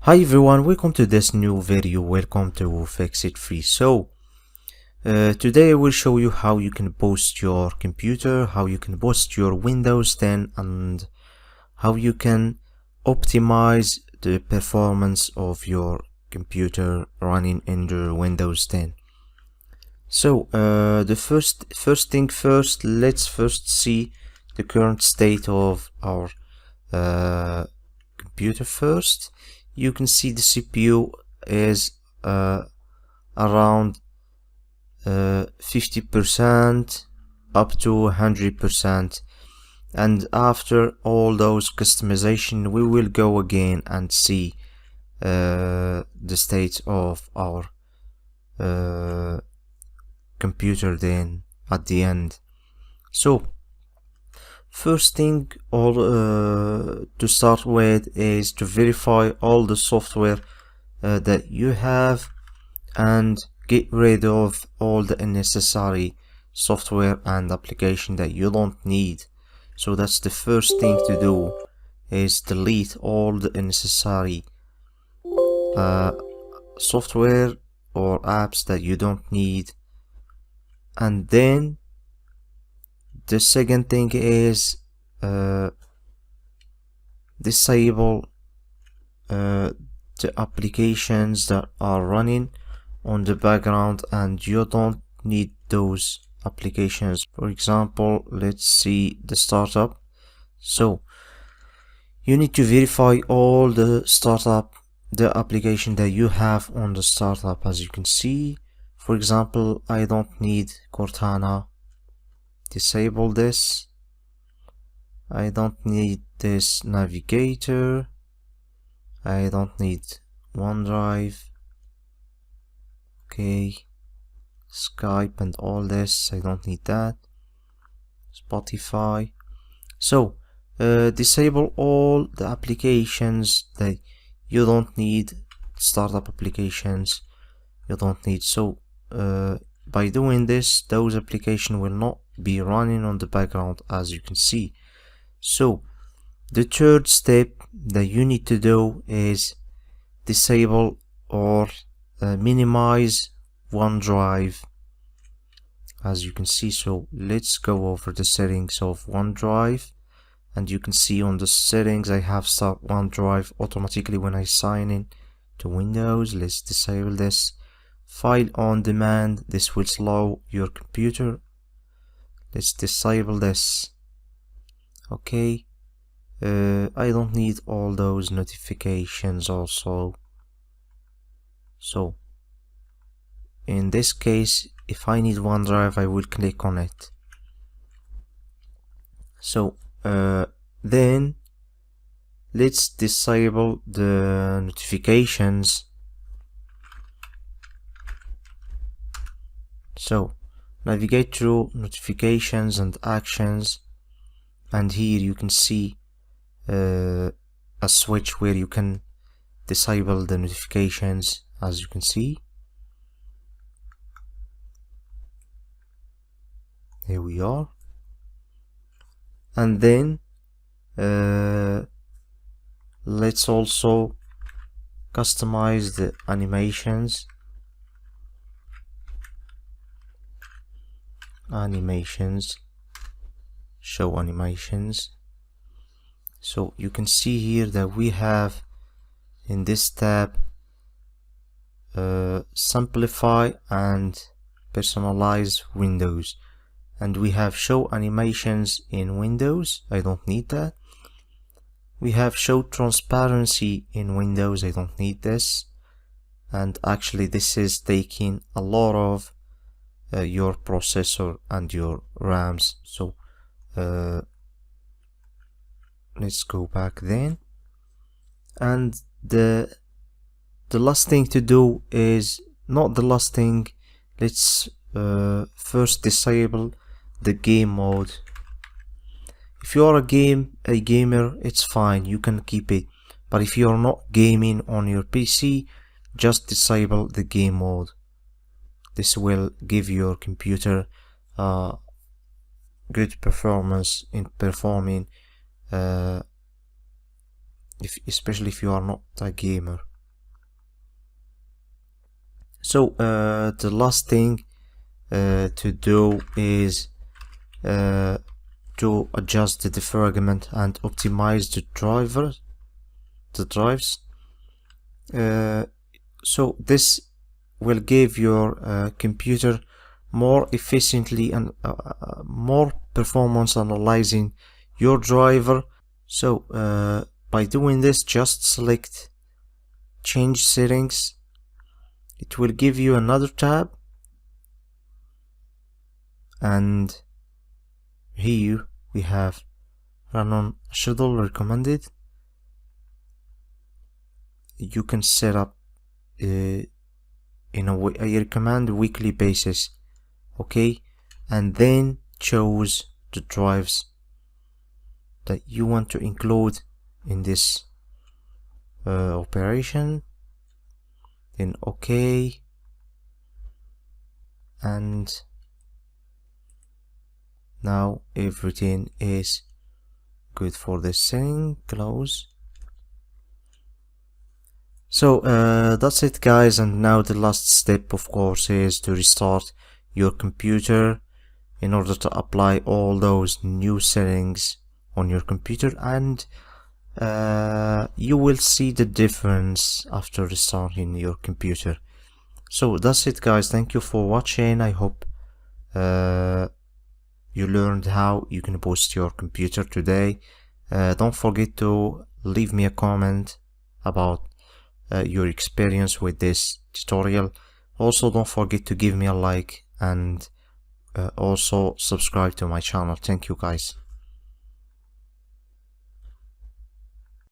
Hi everyone, welcome to this new video. Welcome to Fix It Free. Today I will show you how you can boost your computer, how you can boost your Windows 10, and how you can optimize the performance of your computer running under Windows 10. The first thing first, let's first see the current state of our computer first. You can see the CPU is around 50% up to 100%, and after all those customization we will go again and see the state of our computer then at the end. First thing to start with is to verify all the software that you have and get rid of all the unnecessary software and application that you don't need. So that's the first thing to do, is delete all the unnecessary software or apps that you don't need. And then the second thing is disable the applications that are running on the background and you don't need those applications. For example, let's see the startup. So you need to verify all the application that you have on the startup. As you can see, for example, I don't need Cortana. Disable this. I don't need this navigator. I don't need OneDrive. Okay, Skype and all this, I don't need that. Spotify. So disable all the applications that you don't need, startup applications you don't need. So by doing this, those applications will not be running on the background, as you can see. So the third step that you need to do is disable or minimize OneDrive, as you can see. So let's go over the settings of OneDrive, and you can see on the settings I have start OneDrive automatically when I sign in to Windows. Let's disable this. File on demand, this will slow your computer. Let's disable this. Okay, I don't need all those notifications also. So in this case, if I need OneDrive, I will click on it. So then let's disable the notifications. So navigate through notifications and actions, and here you can see a switch where you can disable the notifications, as you can see. Here we are. And then let's also customize the animations. Show animations. So you can see here that we have in this tab simplify and personalize Windows, and we have show animations in Windows. I don't need that. We have show transparency in Windows. I don't need this. And actually this is taking a lot of your processor and your RAMs. So let's go back then. And the last thing to do is not the last thing. Let's first disable the game mode. If you are a gamer, it's fine, you can keep it. But if you are not gaming on your PC, just disable the game mode. This will give your computer good performance in performing especially if you are not a gamer. So the last thing to do is to adjust the defragment and optimize the drives. So this will give your computer more efficiently and more performance analyzing your driver. So by doing this, just select change settings. It will give you another tab, and here we have run on schedule recommended. You can set up in a recommend weekly basis, okay, and then choose the drives that you want to include in this operation, then okay, and now everything is good for this setting. Close. So that's it, guys, and now the last step, of course, is to restart your computer in order to apply all those new settings on your computer, and you will see the difference after restarting your computer. So that's it, guys. Thank you for watching. I hope you learned how you can boost your computer today. Don't forget to leave me a comment about your experience with this tutorial. Also, don't forget to give me a like and also subscribe to my channel. Thank you, guys.